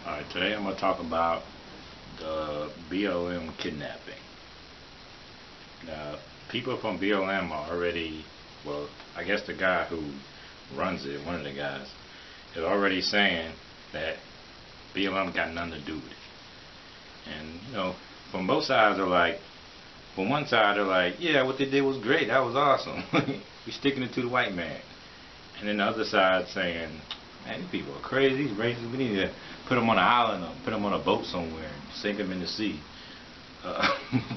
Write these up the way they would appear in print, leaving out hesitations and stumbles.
Alright, today I'm going to talk about the BLM kidnapping. Now, people from BLM are already, well, I guess the guy who runs it, one of the guys, is already saying that BLM got nothing to do with it. And, from both sides are like, from one side they're like, yeah, what they did was great, that was awesome. We're sticking it to the white man. And then the other side saying, man, these people are crazy, these racists, we need to put them on an island or put them on a boat somewhere and sink them in the sea.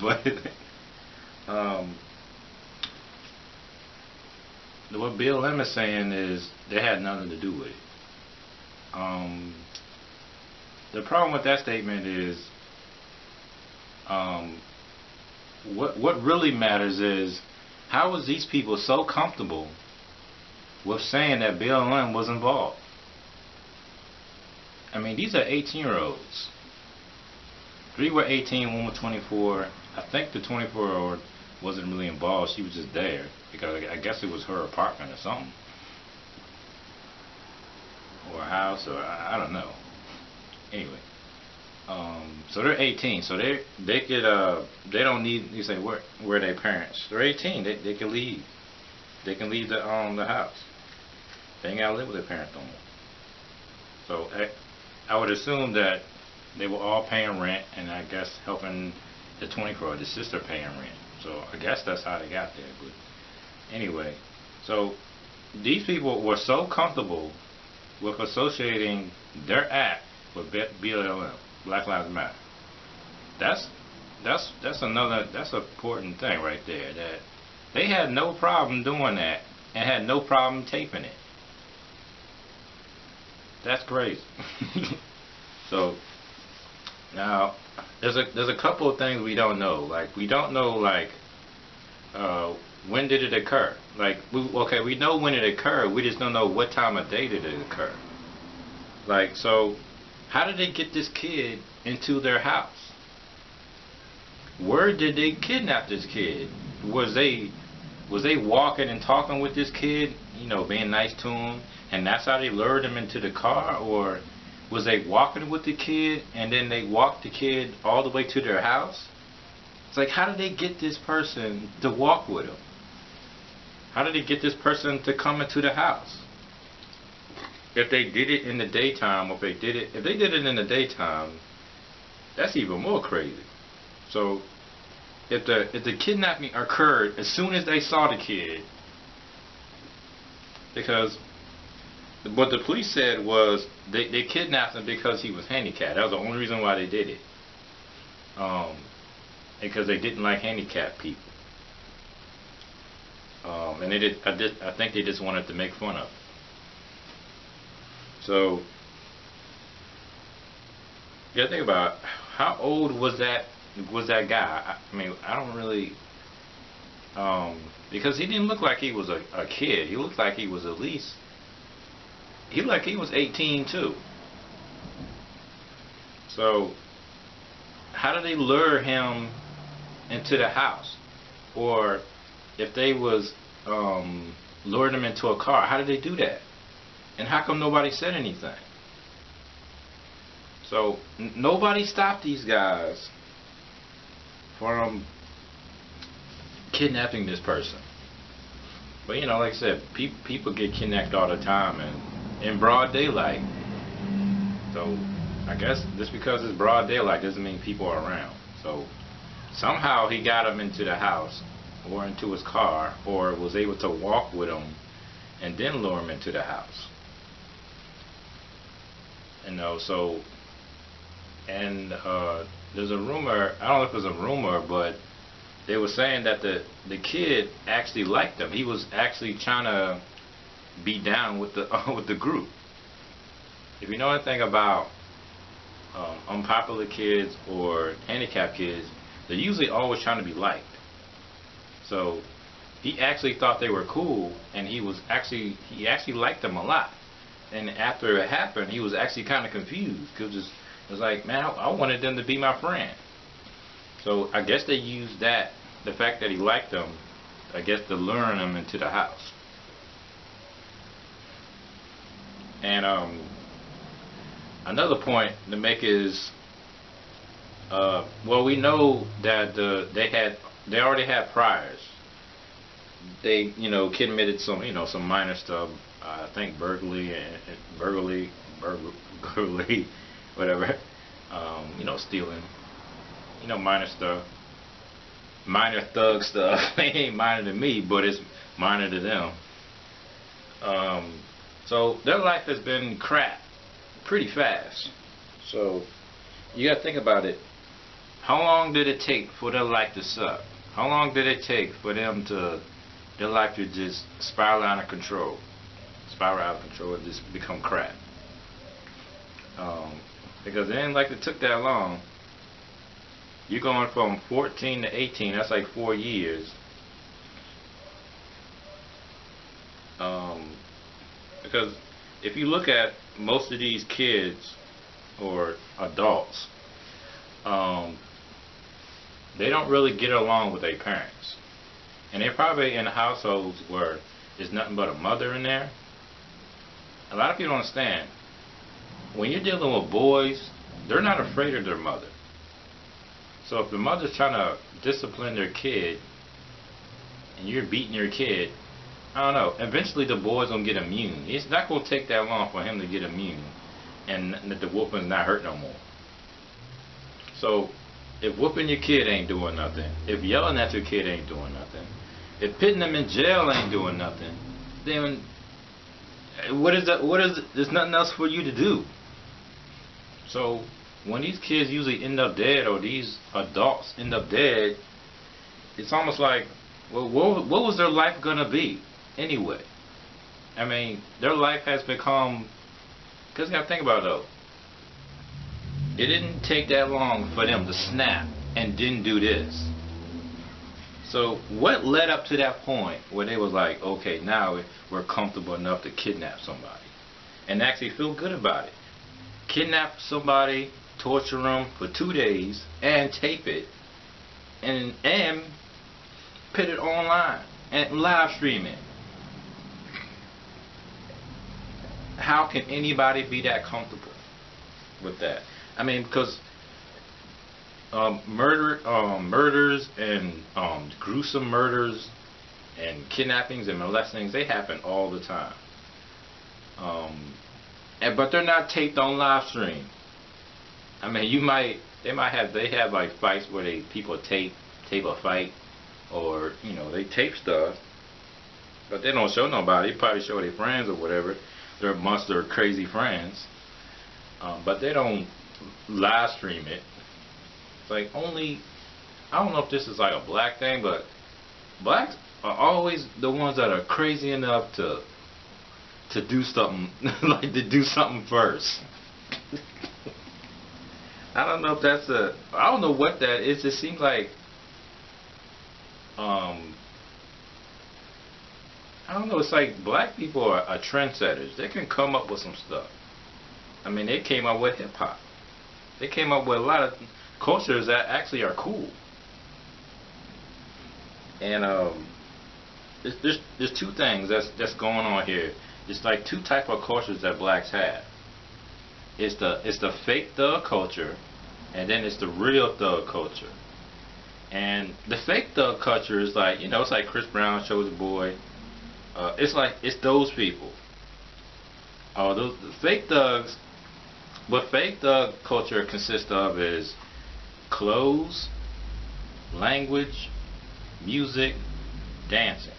But what BLM is saying is they had nothing to do with it. The problem with that statement is what really matters is how was these people so comfortable with saying that BLM was involved? I mean, these are 18-year-olds. 3 were 18, 1 was 24. I think the 24-year-old wasn't really involved. She was just there because I guess it was her apartment or something, or a house, or I don't know. Anyway, so they're 18, so they could they don't need, you say, where their parents? They're 18. They can leave. They can leave the house. They ain't gotta live with their parents no more. So I would assume that they were all paying rent, and I guess helping the 24, the sister paying rent. So I guess that's how they got there. But anyway, so these people were so comfortable with associating their act with BLM, Black Lives Matter. That's an important thing right there. That they had no problem doing that and had no problem taping it. That's crazy. So now there's a couple of things we don't know. Like, we don't know, like, when did it occur? Like, we know when it occurred. We just don't know what time of day did it occur. Like, so how did they get this kid into their house? Where did they kidnap this kid? Was they walking and talking with this kid, being nice to him, and that's how they lured him into the car? Or was they walking with the kid and then they walked the kid all the way to their house? It's like, how did they get this person to walk with them? How did they get this person to come into the house? If they did it in the daytime, or if they did it in the daytime, that's even more crazy. So if the kidnapping occurred as soon as they saw the kid, because what the police said was they kidnapped him because he was handicapped. That was the only reason why they did it. Because they didn't like handicapped people. And I think they just wanted to make fun of him. So you gotta think about how old was that guy. I mean, I don't really, because he didn't look like he was a kid. He looked like he was at least, he looked like he was 18 too. So how did they lure him into the house? Or if they was lured him into a car, how did they do that? And how come nobody said anything? So nobody stopped these guys from kidnapping this person. But like I said, people get kidnapped all the time, and in broad daylight. So I guess just because it's broad daylight doesn't mean people are around. So somehow he got him into the house or into his car, or was able to walk with him and then lure him into the house. So, and there's a rumor, I don't know if it's a rumor, but they were saying that the kid actually liked him. He was actually trying to be down with the with the group. If you know anything about unpopular kids or handicapped kids, they're usually always trying to be liked. So he actually thought they were cool, and he actually liked them a lot. And after it happened, he was actually kind of confused, because it was like, man, I wanted them to be my friend. So I guess they used that, the fact that he liked them, I guess, to lure them into the house. And Another point to make is, well, we know that they already had priors. They, committed some, some minor stuff. I think burglary, whatever. Stealing. Minor stuff. Minor thug stuff. It ain't minor to me, but it's minor to them. So their life has been crap pretty fast. So you gotta think about it. How long did it take for their life to suck? How long did it take for their life to just spiral out of control? Spiral out of control and just become crap. Because it ain't like it took that long. You're going from 14 to 18, that's like 4 years. Because if you look at most of these kids or adults, they don't really get along with their parents. And they're probably in households where there's nothing but a mother in there. A lot of people don't understand. When you're dealing with boys, they're not afraid of their mother. So if the mother's trying to discipline their kid and you're beating your kid, I don't know, eventually the boy's gonna get immune. It's not gonna take that long for him to get immune and that the whooping's not hurt no more. So if whooping your kid ain't doing nothing, if yelling at your kid ain't doing nothing, if putting them in jail ain't doing nothing, then there's nothing else for you to do. So when these kids usually end up dead, or these adults end up dead, it's almost like, well, what was their life gonna be anyway? I mean, their life has become, because you gotta think about it though, it didn't take that long for them to snap and didn't do this. So what led up to that point where they was like, okay, now we're comfortable enough to kidnap somebody and actually feel good about it? Kidnap somebody, torture them for 2 days, and tape it, and put it online and live stream it. How can anybody be that comfortable with that? I mean, because murders and gruesome murders and kidnappings and molestings, they happen all the time. But they're not taped on live stream. I mean, they have like fights where people tape a fight, or they tape stuff, but they don't show nobody. They probably show their friends or whatever. They're amongst their crazy friends, but they don't live stream it. It's like only, I don't know if this is like a black thing, but blacks are always the ones that are crazy enough to do something, like to do something first. I don't know if that's I don't know what that is. It seems like, I don't know, it's like black people are trendsetters. They can come up with some stuff. I mean, they came up with hip hop. They came up with a lot of cultures that actually are cool. And there's two things that's going on here. It's like two type of cultures that blacks have. It's the fake thug culture, and then it's the real thug culture. And the fake thug culture is like, it's like Chris Brown, Soulja Boy. It's those people. The fake thugs. What fake thug culture consists of is clothes, language, music, dancing.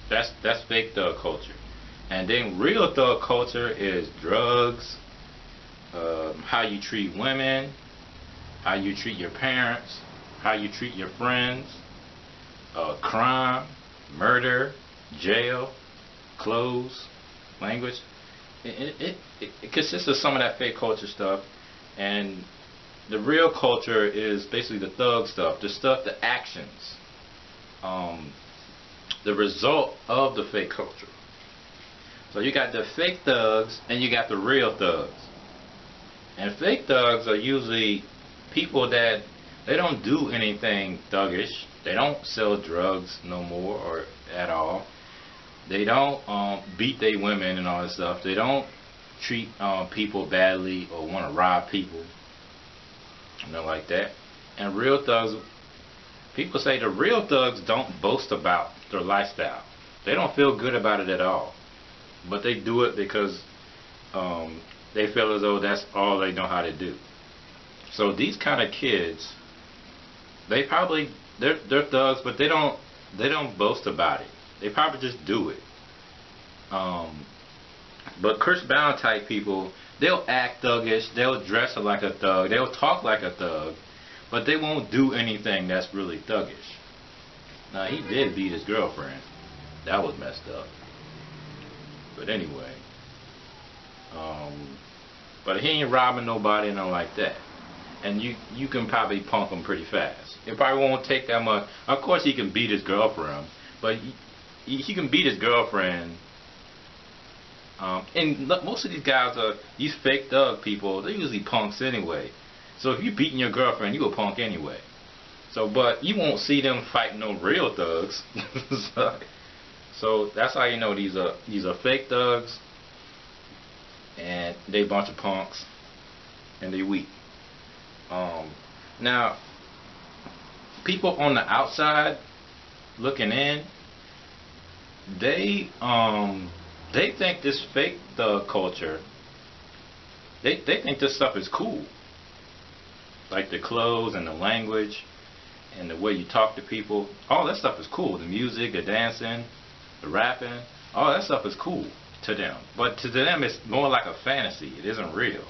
That's fake thug culture. And then real thug culture is drugs, how you treat women, how you treat your parents, how you treat your friends, crime, murder, jail, clothes, language. It consists of some of that fake culture stuff, and the real culture is basically the thug stuff, the actions, the result of the fake culture. So you got the fake thugs and you got the real thugs. And fake thugs are usually people that they don't do anything thuggish. They don't sell drugs no more or at all. They don't beat their women and all that stuff. They don't treat people badly or want to rob people, like that. And real thugs, people say the real thugs don't boast about their lifestyle. They don't feel good about it at all, but they do it because they feel as though that's all they know how to do. So these kind of kids, they're thugs, but they don't boast about it. They probably just do it. But Chris Brown type people, they'll act thuggish, they'll dress like a thug, they'll talk like a thug, but they won't do anything that's really thuggish. Now, he did beat his girlfriend. That was messed up. But anyway, but he ain't robbing nobody and nothing like that. And you can probably punk him pretty fast. It probably won't take that much. Of course, he can beat his girlfriend, but he can beat his girlfriend. And most of these guys are these fake thug people. They're usually punks anyway. So if you're beating your girlfriend, you a punk anyway. So, but you won't see them fighting no real thugs. So that's how you know these are fake thugs, and they a bunch of punks, and they weak. Now, people on the outside looking in, they think this fake thug culture, they think this stuff is cool. Like the clothes and the language and the way you talk to people, all that stuff is cool. The music, the dancing, the rapping, all that stuff is cool to them. But to them it's more like a fantasy. It isn't real.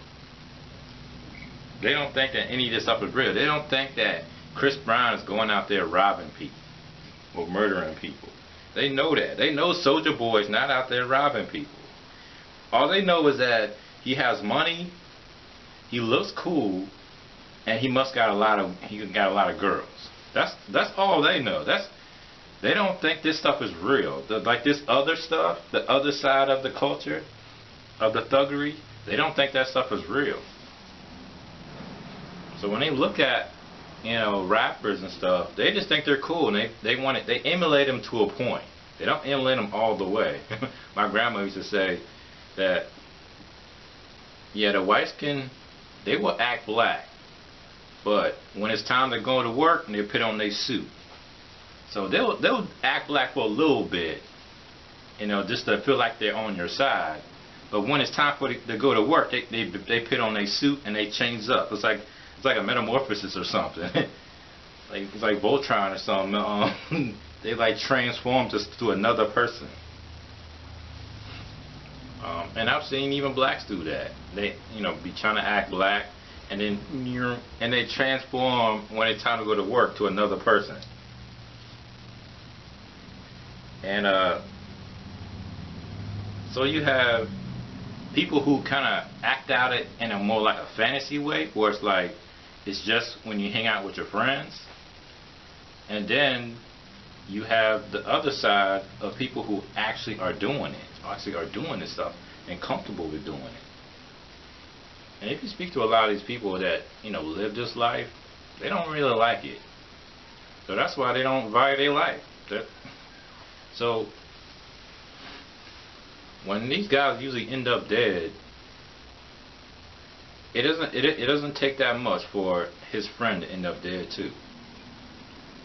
They don't think that any of this stuff is real. They don't think that Chris Brown is going out there robbing people or murdering people. They know that. They know Soulja Boy's not out there robbing people. All they know is that he has money, he looks cool, and he got a lot of girls. That's all they know. They don't think this stuff is real. Like this other stuff, the other side of the culture, of the thuggery, they don't think that stuff is real. So when they look at, rappers and stuff, they just think they're cool, and they emulate them to a point. They don't emulate them all the way. My grandma used to say that, the whites they will act black, but when it's time to go to work, they put on their suit. So they'll act black for a little bit, just to feel like they're on your side. But when it's time to go to work, they put on their suit and they change up. It's like a metamorphosis or something. It's like Voltron or something. They like transform to another person. And I've seen even blacks do that. They be trying to act black, and then they transform when it's time to go to work to another person. And so you have people who kind of act out it in a more like a fantasy way, where it's just when you hang out with your friends. And then you have the other side of people who actually are doing it, actually are doing this stuff and comfortable with doing it. And if you speak to a lot of these people that live this life, they don't really like it. So that's why they don't value their life. So when these guys usually end up dead, it doesn't take that much for his friend to end up dead too.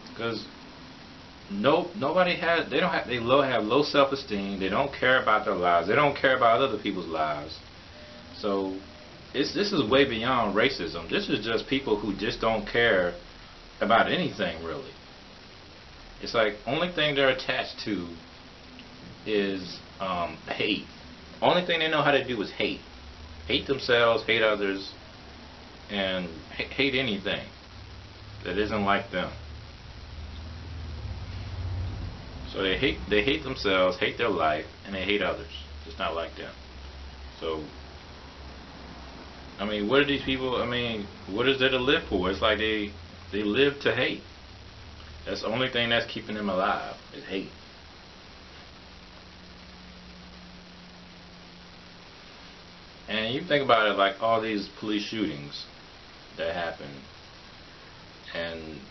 Because they have low self-esteem. They don't care about their lives. They don't care about other people's lives. So this is way beyond racism. This is just people who just don't care about anything really. It's like only thing they're attached to is hate. Only thing they know how to do is hate. Hate themselves, hate others, and hate anything that isn't like them. So they hate themselves, hate their life, and they hate others. Just not like them. So what are these people? What is there to live for? It's like they live to hate. That's the only thing that's keeping them alive is hate. And you think about it, like all these police shootings that happen, and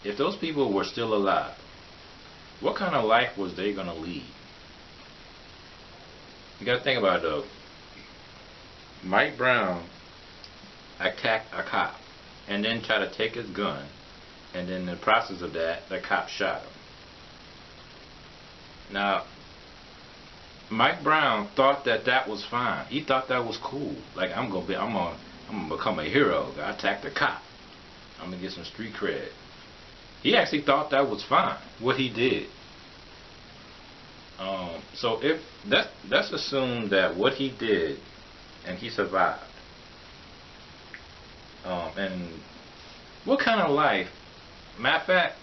if those people were still alive, what kind of life was they going to lead? You gotta think about it though. Mike Brown attacked a cop and then tried to take his gun, and then in the process of that, the cop shot him. Now, Mike Brown thought that that was fine. He thought that was cool. Like, I'm gonna become a hero. I attacked a cop. I'm gonna get some street cred. He actually thought that was fine, what he did. So if let's assume that what he did, and he survived. And what kind of life? Matter of fact,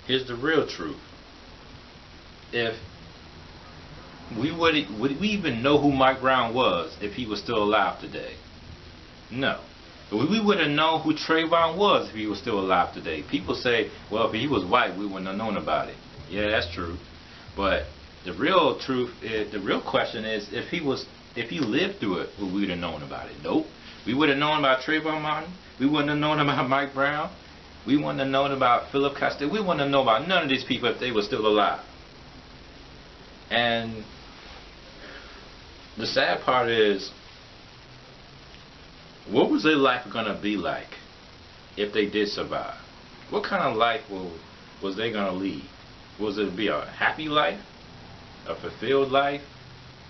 here's the real truth. If would we even know who Mike Brown was if he was still alive today? No. But we would have known who Trayvon was if he was still alive today. People say, well, if he was white, we wouldn't have known about it. Yeah, that's true. But the real truth is, the real question is, if he lived through it, we would have known about it. Nope. We would have known about Trayvon Martin. We wouldn't have known about Mike Brown. We wouldn't have known about Philip Costello. We wouldn't have known about none of these people if they were still alive. And the sad part is, what was their life going to be like if they did survive? What kind of life was they going to lead? Was it be a happy life? A fulfilled life?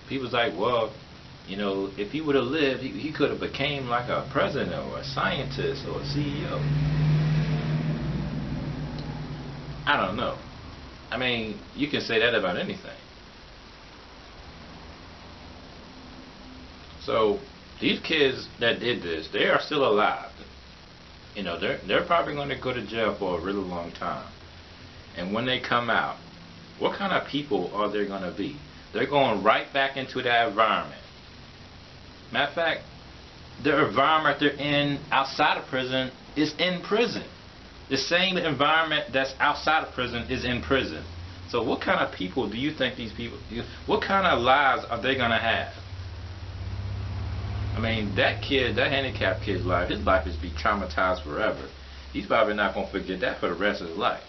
People's like, well, you know, if he would have lived, he could have became like a president or a scientist or a CEO. I don't know. I mean, you can say that about anything. So these kids that did this, they are still alive. You know, they're probably going to go to jail for a really long time. And when they come out, what kind of people are they going to be? They're going right back into that environment. Matter of fact, the environment they're in outside of prison is in prison. The same environment that's outside of prison is in prison. So what kind of people do you think these people, what kind of lives are they going to have? I mean, that kid, that handicapped kid's life, his life is be traumatized forever. He's probably not going to forget that for the rest of his life.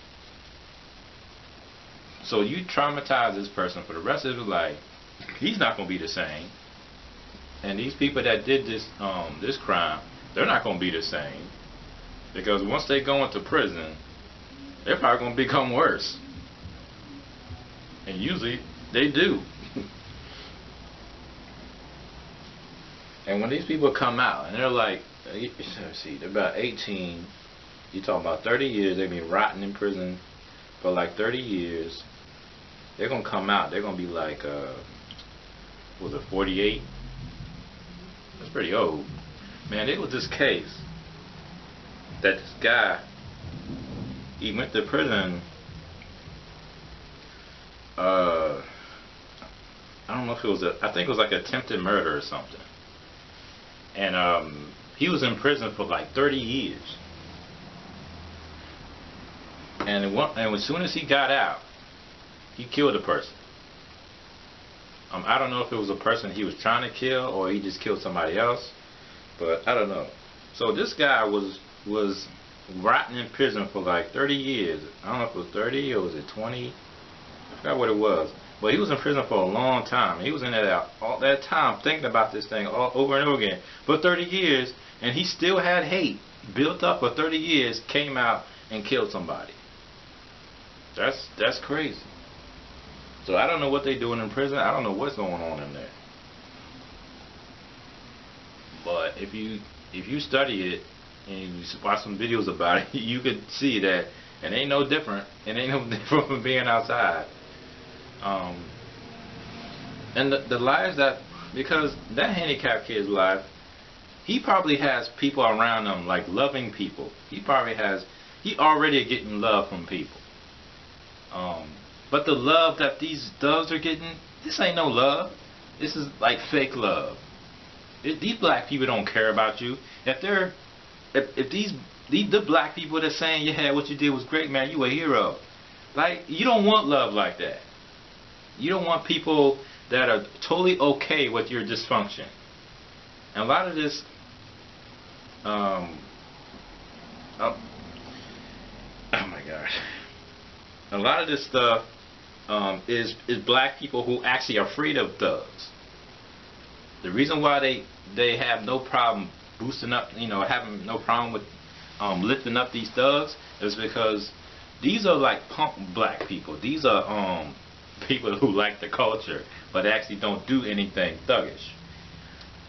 So you traumatize this person for the rest of his life, he's not going to be the same. And these people that did this this crime, they're not going to be the same. Because once they go into prison, they're probably going to become worse. And usually, they do. And when these people come out, and they're like, let's see, they're about 18, you're talking about 30 years, they've been rotting in prison for like 30 years, they're going to come out, they're going to be like, was it 48? That's pretty old. Man, there was this case that this guy, he went to prison, I don't know if it was I think it was like attempted murder or something. And he was in prison for like 30 years. And as soon as he got out, he killed a person. I don't know if it was a person he was trying to kill or he just killed somebody else, but I don't know. So this guy was rotting in prison for like 30 years. I don't know if it was 30 or was it 20. I forgot what it was. But he was in prison for a long time. He was in there all that time thinking about this thing all over and over again for 30 years, and he still had hate built up for 30 years, came out and killed somebody. That's crazy. So I don't know what they're doing in prison. I don't know what's going on in there. But if you study it and you watch some videos about it, you could see that it ain't no different. It ain't no different from being outside. And the lives that, because that handicapped kid's life, he probably has people around him, like loving people. He already getting love from people. But the love that these thugs are getting, this ain't no love. This is like fake love. These black people don't care about you. If the black people that's saying, yeah, what you did was great, man, you a hero. Like, you don't want love like that. You don't want people that are totally okay with your dysfunction. And a lot of this, oh my gosh, a lot of this stuff is black people who actually are afraid of thugs. The reason why they have no problem boosting up, having no problem with lifting up these thugs is because these are like punk black people. These are people who like the culture but actually don't do anything thuggish.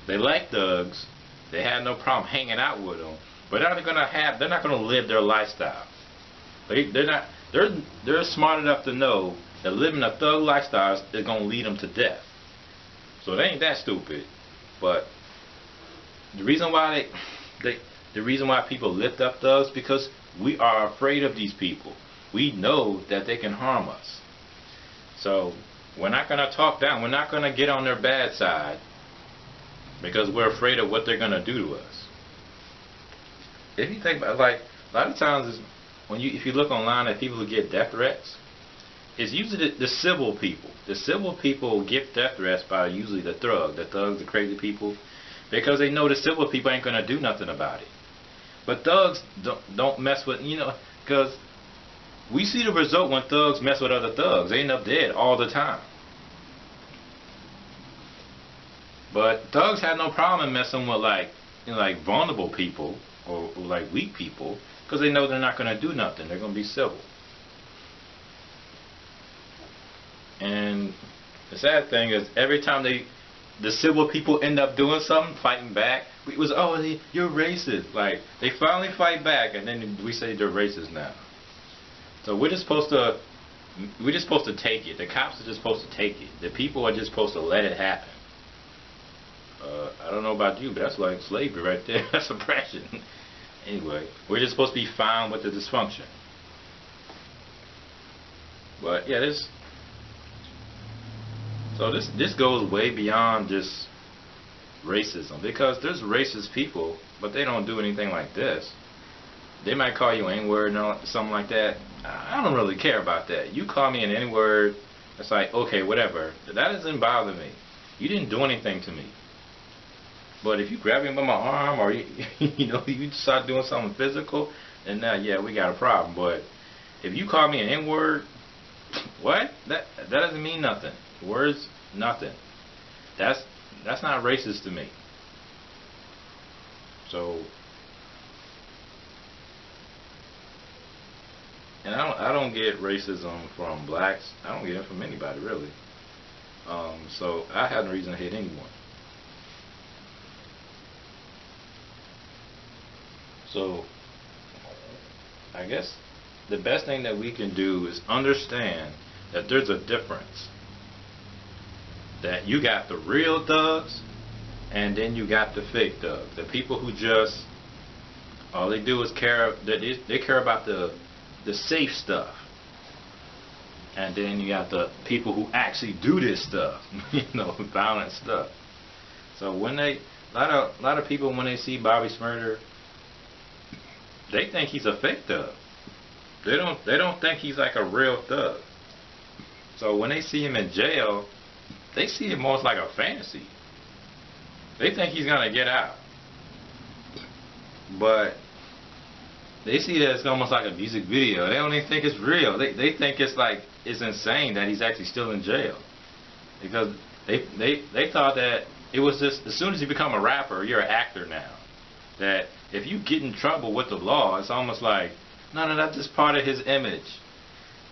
They like thugs. They have no problem hanging out with them, but they're not gonna live their lifestyle. They're smart enough to know that living a thug lifestyle is gonna lead them to death. So they ain't that stupid. But the reason why the reason why people lift up thugs because we are afraid of these people. We know that they can harm us. So we're not gonna talk down. We're not gonna get on their bad side because we're afraid of what they're gonna do to us. If you think about it, like a lot of times is if you look online at people who get death threats, it's usually the civil people. The civil people get death threats by usually the thugs, the crazy people, because they know the civil people ain't gonna do nothing about it. But thugs don't mess with, because we see the result when thugs mess with other thugs. They end up dead all the time. But thugs have no problem in messing with like vulnerable people or like weak people because they know they're not gonna do nothing. They're gonna be civil. And the sad thing is, every time the civil people end up doing something, fighting back, it was, oh, you're racist. Like, they finally fight back, and then we say they're racist now. So we're just supposed to take it. The cops are just supposed to take it. The people are just supposed to let it happen. I don't know about you, but that's like slavery right there. That's oppression. Anyway, we're just supposed to be fine with the dysfunction. But yeah, this goes way beyond just racism, because there's racist people, but they don't do anything like this. They might call you N-word and something like that. I don't really care about that. You call me an N-word, it's like, okay, whatever. That doesn't bother me. You didn't do anything to me. But if you grab me by my arm or you start doing something physical, then now yeah, we got a problem. But if you call me an N-word, what? That doesn't mean nothing. Words, nothing. That's not racist to me. So, and I don't get racism from blacks. I don't get it from anybody really. So I have no reason to hate anyone. So I guess the best thing that we can do is understand that there's a difference. That you got the real thugs, and then you got the fake thugs. The people who just all they do is care. They care about the safe stuff, and then you got the people who actually do this stuff, violent stuff. So when a lot of people, when they see Bobby Smurder, they think he's a fake thug. They don't think he's like a real thug. So when they see him in jail, they see it most like a fantasy. They think he's gonna get out, but they see that it's almost like a music video. They don't even think it's real. They think it's insane that he's actually still in jail, because they thought that it was just, as soon as you become a rapper, you're an actor now. That if you get in trouble with the law, it's almost like, no, that's just part of his image.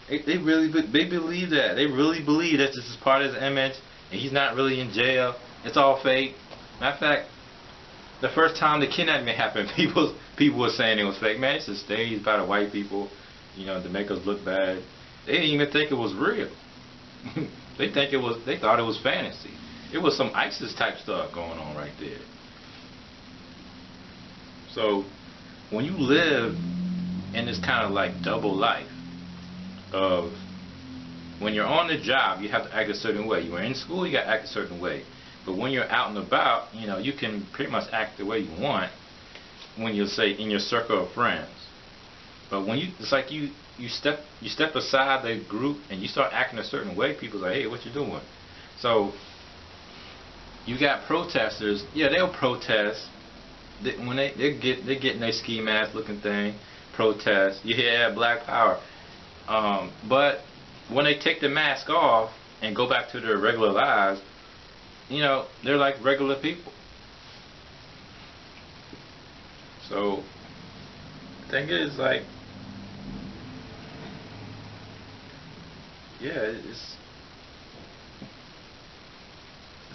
They believe that. They really believe that this is part of his image, and he's not really in jail. It's all fake. Matter of fact, the first time the kidnapping happened, people were saying it was fake. Man, it's a stage by the white people, to make us look bad. They didn't even think it was real. They thought it was fantasy. It was some ISIS type stuff going on right there. So when you live in this kind of like double life of, when you're on the job, you have to act a certain way. You were in school, you got to act a certain way. But when you're out and about, you can pretty much act the way you want when you're, say, in your circle of friends. But when it's like you step aside the group and you start acting a certain way, people's like, hey, what you doing? So you got protesters. Yeah, they'll protest. When they get in their ski mask looking thing, protest. Yeah, Black Power. But when they take the mask off and go back to their regular lives, they're like regular people. So the thing is, like, yeah, it's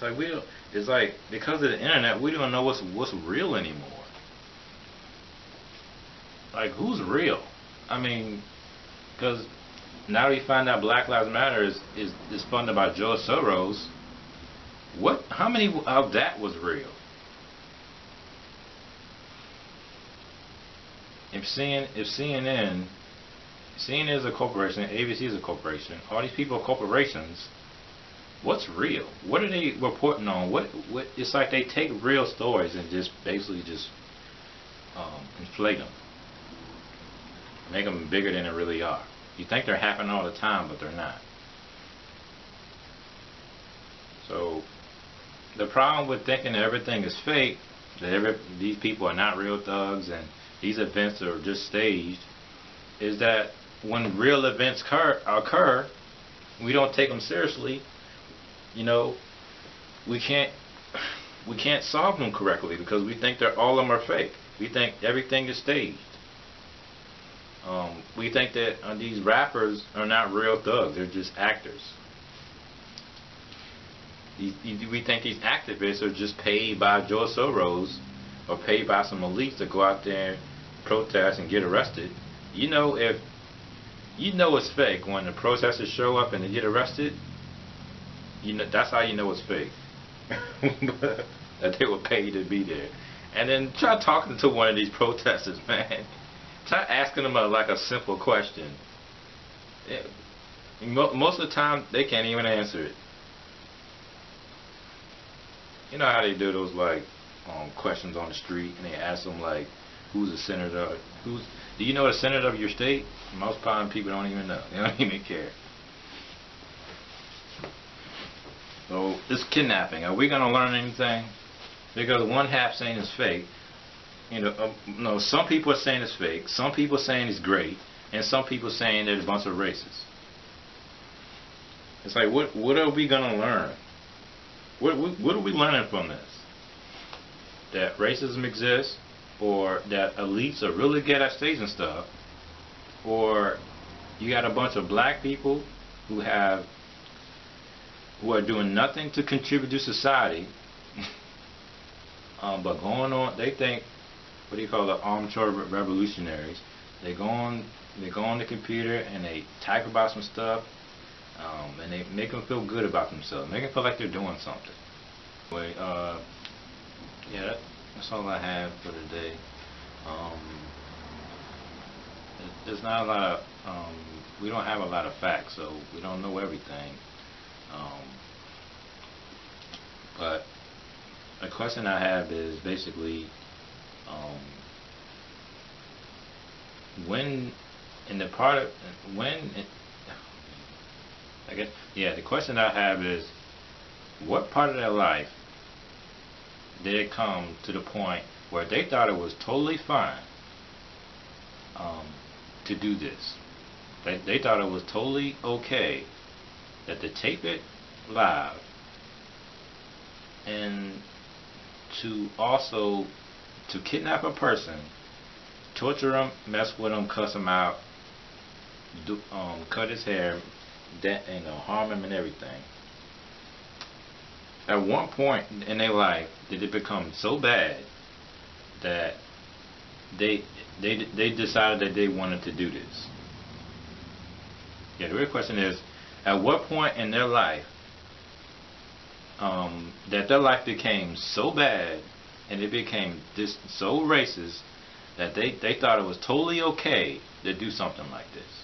like we don't. It's like because of the internet, we don't know what's real anymore. Like, who's real? I mean, because now we find out Black Lives Matter is funded by George Soros. What? How many of that was real? If CNN is a corporation, ABC is a corporation, all these people are corporations. What's real? What are they reporting on? What? It's like they take real stories and just basically just inflate them, make them bigger than they really are. You think they're happening all the time, but they're not. So the problem with thinking that everything is fake, that these people are not real thugs and these events are just staged, is that when real events occur, we don't take them seriously. We can't solve them correctly because we think all of them are fake. We think everything is staged. We think that these rappers are not real thugs; they're just actors. We think these activists are just paid by George Soros or paid by some elites to go out there and protest and get arrested. If it's fake when the protesters show up and they get arrested, that's how you know it's fake. That they were paid to be there. And then try talking to one of these protesters, man. Try asking them a simple question. Most of the time, they can't even answer it. You know how they do those questions on the street, and they ask them who's the senator? Do you know the senator of your state? Most people don't even know. They don't even care. So this kidnapping, are we going to learn anything? Because one half saying it's fake. No, some people are saying it's fake. Some people are saying it's great, and some people are saying there's a bunch of racists. It's like, what are we going to learn? What are we learning from this? That racism exists, or that elites are really good at staging stuff, or you got a bunch of black people who are doing nothing to contribute to society, but going on, they think, what do you call the armchair revolutionaries? They go on the computer and they type about some stuff, and they make them feel good about themselves, make them feel like they're doing something. Anyway, yeah, that's all I have for today. There's not a lot of, we don't have a lot of facts, so we don't know everything. But the question I have is basically, the question I have is, what part of their life did it come to the point where they thought it was totally fine to do this? They thought it was totally okay that to tape it live and to kidnap a person, torture him, mess with him, cuss him out, cut his hair, harm him and everything. At one point in their life, did it become so bad that they decided that they wanted to do this? Yeah, the real question is, at what point in their life that their life became so bad and it became so racist that they thought it was totally okay to do something like this?